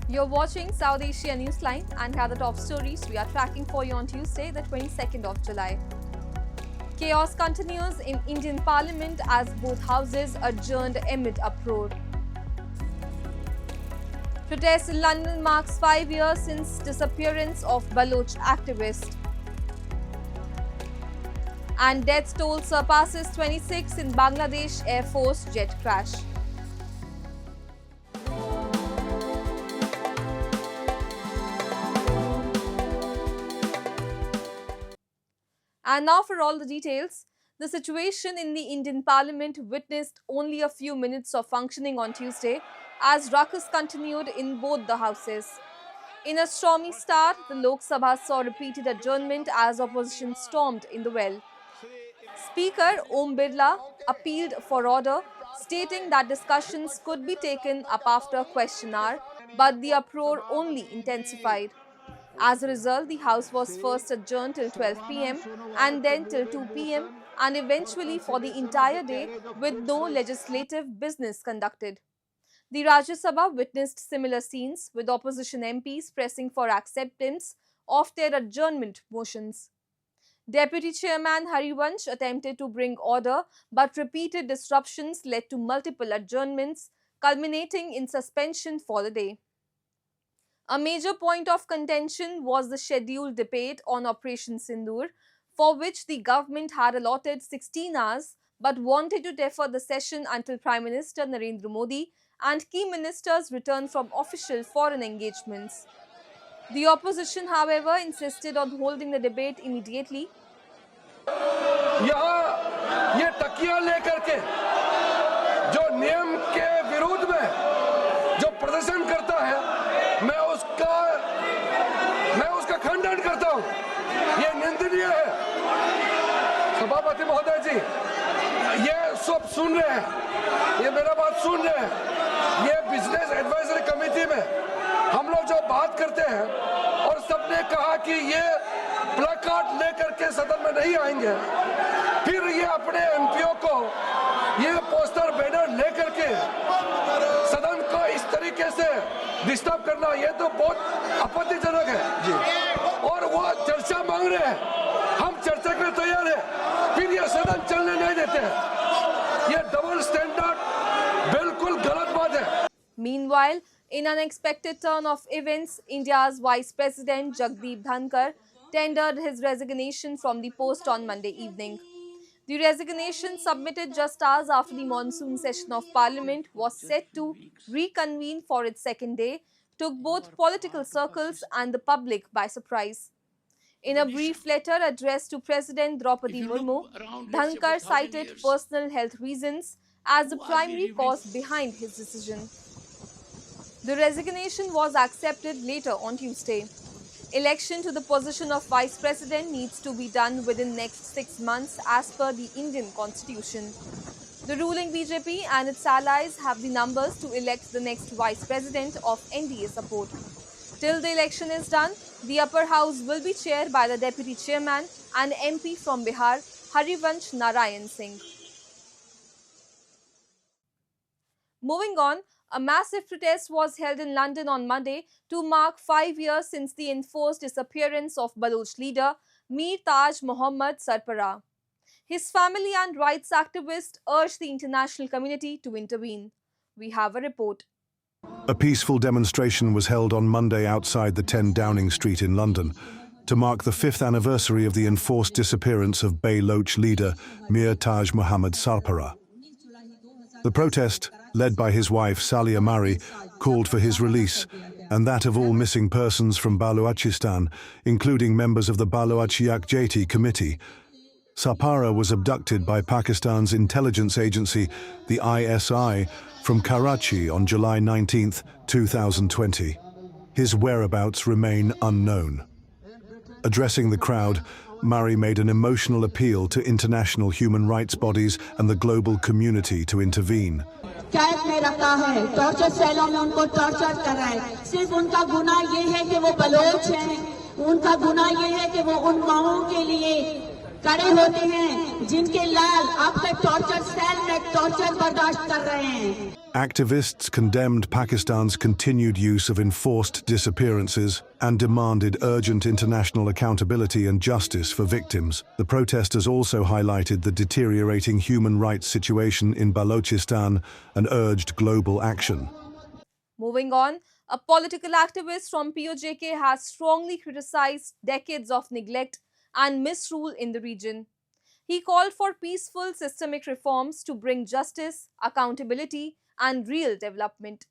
You're watching South Asia Newsline and here are the top stories we are tracking for you on Tuesday, the 22nd of July. Chaos continues in Indian Parliament as both houses adjourned amid uproar. Protest in London marks 5 years since disappearance of Baloch activist. And death toll surpasses 26 in Bangladesh Air Force jet crash. And now for all the details. The situation in the Indian Parliament witnessed only a few minutes of functioning on Tuesday as ruckus continued in both the houses. In a stormy start, the Lok Sabha saw repeated adjournment as opposition stormed in the well. Speaker Om Birla appealed for order, stating that discussions could be taken up after question hour, but the uproar only intensified. As a result, the House was first adjourned till 12 p.m. and then till 2 p.m. and eventually for the entire day with no legislative business conducted. The Rajya Sabha witnessed similar scenes with opposition MPs pressing for acceptance of their adjournment motions. Deputy Chairman Harivansh attempted to bring order, but repeated disruptions led to multiple adjournments, culminating in suspension for the day. A major point of contention was the scheduled debate on Operation Sindoor, for which the government had allotted 16 hours but wanted to defer the session until Prime Minister Narendra Modi and key ministers returned from official foreign engagements. The opposition, however, insisted on holding the debate immediately. यहाँ ये तकिया लेकर के जो नियम के विरोध में जो प्रदर्शन करता है, मैं उसका खंडन करता हूँ। ये निंदनीय है। सभापति महोदय जी, ये सब सुन रहे हैं, ये मेरा बात सुन रहे हैं। ये बिजनेस एडवाइजरी कमेटी में हम लोग जो बात करते हैं और सबने कहा कि ये प्लकार्ड लेकर के सदन में नहीं आएंगे, फिर ये अपने एमपीओ को ये पोस्टर बैनर लेकर के सदन को इस तरीके से डिस्टर्ब करना, ये तो बहुत आपत्तिजनक है जी। और वो चर्चा मांग रहे हैं, हम चर्चा के लिए तैयार हैं, फिर ये सदन चलने नहीं देते हैं। ये डबल स्टैंडर्ड बिल्कुल गलत बात है। Meanwhile, in an unexpected turn of events, India's Vice President Jagdeep Dhankar tendered his resignation from the post on Monday evening. The resignation, submitted just hours after the monsoon session of Parliament was set to reconvene for its second day, took both political circles and the public by surprise. In a brief letter addressed to President Draupadi Murmu, Dhankar cited personal health reasons as the primary cause behind his decision. The resignation was accepted later on Tuesday. Election to the position of Vice President needs to be done within next 6 months as per the Indian Constitution. The ruling BJP and its allies have the numbers to elect the next Vice President of NDA support. Till the election is done, the upper house will be chaired by the Deputy Chairman and MP from Bihar, Harivansh Narayan Singh. Moving on, a massive protest was held in London on Monday to mark 5 years since the enforced disappearance of Baloch leader Mir Taj Mohammad Sarpara. His family and rights activists urged the international community to intervene. We have a report. A peaceful demonstration was held on Monday outside the 10 Downing Street in London to mark the 5th anniversary of the enforced disappearance of Baloch leader Mir Taj Mohammad Sarpara. The protest, led by his wife Salia Murray, called for his release and that of all missing persons from Balochistan, including members of the Baloch Yakjati Committee. Sarpara was abducted by Pakistan's intelligence agency, the ISI, from Karachi on July 19, 2020. His whereabouts remain unknown. Addressing the crowd, Murray made an emotional appeal to international human rights bodies and the global community to intervene. कैद में रखा है, torture सेलों में उनको torture कर रहा है। सिर्फ उनका गुनाह ये है कि वो बलोच हैं, उनका गुनाह ये है कि वो उन माओं के लिए खड़े होते हैं जिनके लाल अब तक टॉर्चर सेल में टॉर्चर बर्दाश्त कर रहे हैं। Activists condemned Pakistan's continued use of enforced disappearances and demanded urgent international accountability and justice for victims. The protesters also highlighted the deteriorating human rights situation in Balochistan and urged global action. Moving on, a political activist from POJK has strongly criticized decades of neglect and misrule in the region. He called for peaceful systemic reforms to bring justice, accountability, and real development.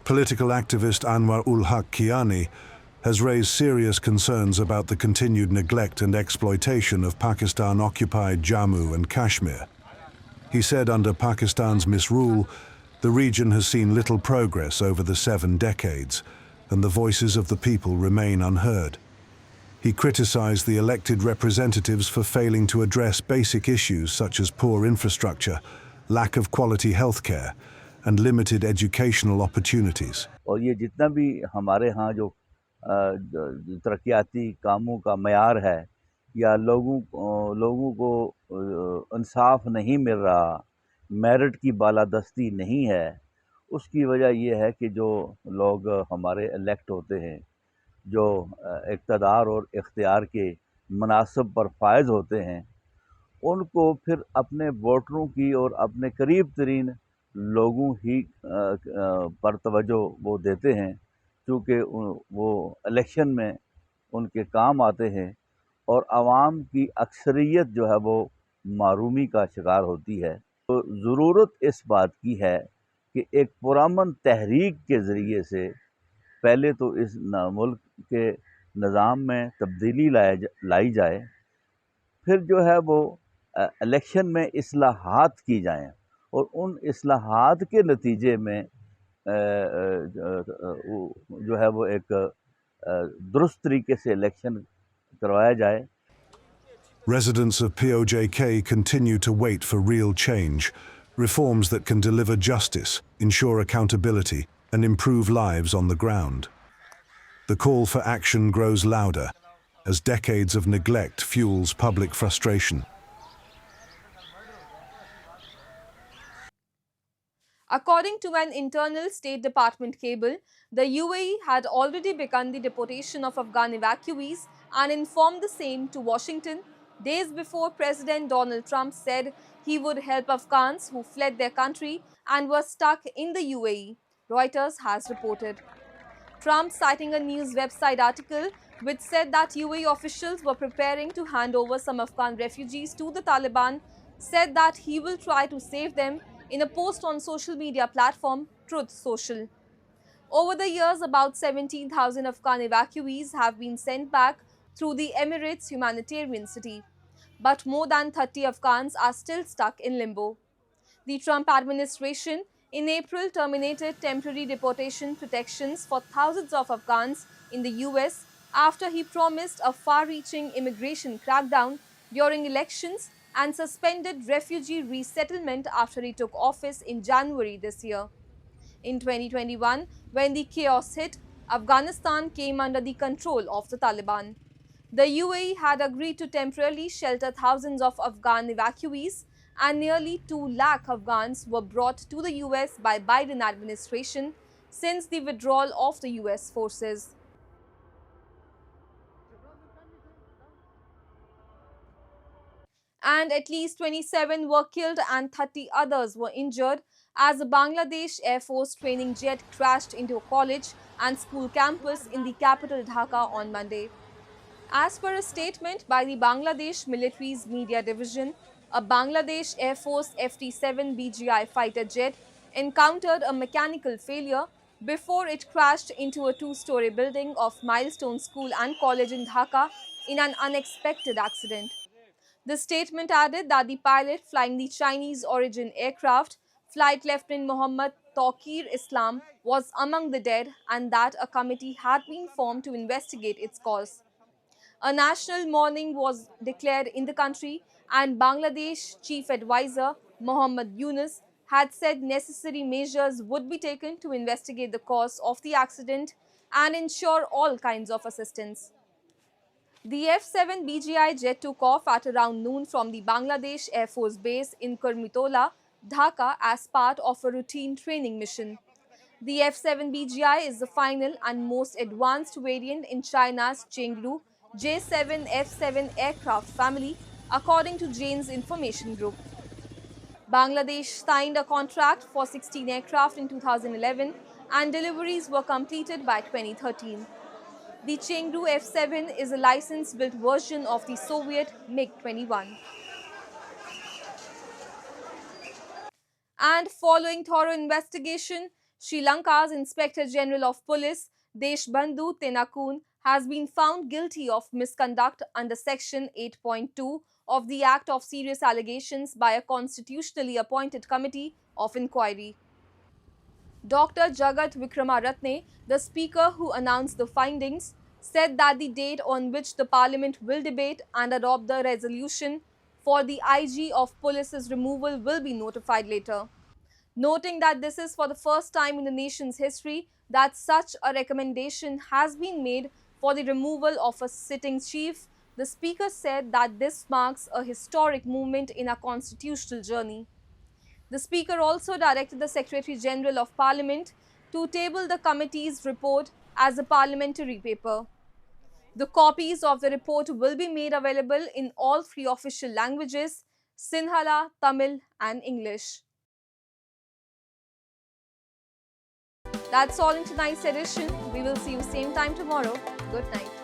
Political activist Anwar ul Haq Kiani has raised serious concerns about the continued neglect and exploitation of Pakistan-occupied Jammu and Kashmir. He said under Pakistan's misrule, the region has seen little progress over the 7 decades, and the voices of the people remain unheard. He criticized the elected representatives for failing to address basic issues such as poor infrastructure, lack of quality healthcare, and limited educational opportunities. और ये जितना भी हमारे यहाँ जो तरक्याती कामों का मयार है या लोगों को इंसाफ नहीं मिल रहा, मेरिट की बालादस्ती नहीं है, उसकी वजह ये है कि जो लोग हमारे इलेक्ट होते हैं, जो इक़्तिदार और इख्तियार के मनासब पर फायज होते हैं, उनको फिर अपने वोटरों की और अपने करीब तरीन लोगों ही पर तवज्जो वो देते हैं, क्योंकि वो इलेक्शन में उनके काम आते हैं और आवाम की अक्सरियत जो है वो मारूमी का शिकार होती है। तो ज़रूरत इस बात की है कि एक पुरअमन तहरीक के ज़रिए से पहले तो इस मुल्क के निज़ाम में तब्दीली लाई जाए, फिर जो है वो इलेक्शन में इस्लाहात की जाएँ और उन इस्लाहात के नतीजे में जो है वो एक दुरुस्त तरीके से इलेक्शन करवाया जाए। Residents of POJK continue to wait for real change, reforms that can deliver justice, ensure accountability, and improve lives on the ground. The call for action grows louder as decades of neglect fuels public frustration. According to an internal State Department cable, the UAE had already begun the deportation of Afghan evacuees and informed the same to Washington days before President Donald Trump said he would help Afghans who fled their country and were stuck in the UAE, Reuters has reported. Trump, citing a news website article which said that UAE officials were preparing to hand over some Afghan refugees to the Taliban, said that he will try to save them in a post on social media platform Truth Social. Over the years, about 17,000 Afghan evacuees have been sent back through the Emirates humanitarian city, but more than 30 Afghans are still stuck in limbo. The Trump administration in April terminated temporary deportation protections for thousands of Afghans in the US after he promised a far-reaching immigration crackdown during elections and suspended refugee resettlement after he took office in January this year. In 2021, when the chaos hit, Afghanistan came under the control of the Taliban. The UAE had agreed to temporarily shelter thousands of Afghan evacuees, and nearly 2 lakh Afghans were brought to the US by Biden administration since the withdrawal of the US forces. And at least 27 were killed and 30 others were injured as a Bangladesh Air Force training jet crashed into a college and school campus in the capital Dhaka on Monday. As per a statement by the Bangladesh military's media division, a Bangladesh Air Force FT-7 BGI fighter jet encountered a mechanical failure before it crashed into a 2-story building of Milestone School and College in Dhaka in an unexpected accident. The statement added that the pilot flying the Chinese-origin aircraft, Flight Lieutenant Mohammad Tawqir Islam, was among the dead and that a committee had been formed to investigate its cause. A national mourning was declared in the country, and Bangladesh Chief Advisor Mohammad Yunus had said necessary measures would be taken to investigate the cause of the accident and ensure all kinds of assistance. The F-7 BGI jet took off at around noon from the Bangladesh Air Force Base in Kurmitola Dhaka as part of a routine training mission. The F-7BGI is the final and most advanced variant in China's Chengdu J-7 F-7 aircraft family, according to Jane's Information Group. Bangladesh signed a contract for 16 aircraft in 2011 and deliveries were completed by 2013. The Chengdu F-7 is a license-built version of the Soviet MiG-21. And following thorough investigation, Sri Lanka's Inspector General of Police, Deshbandhu Tenakun, has been found guilty of misconduct under Section 8.2 of the Act of Serious Allegations by a constitutionally appointed committee of inquiry. Dr. Jagat Vikramaratne, the speaker who announced the findings, said that the date on which the parliament will debate and adopt the resolution for the IG of Police's removal will be notified later. Noting that this is for the first time in the nation's history that such a recommendation has been made for the removal of a sitting chief, the speaker said that this marks a historic moment in our constitutional journey. The speaker also directed the Secretary General of Parliament to table the committee's report as a parliamentary paper. The copies of the report will be made available in all three official languages, Sinhala, Tamil and English. That's all in tonight's edition. We will see you same time tomorrow. Good night.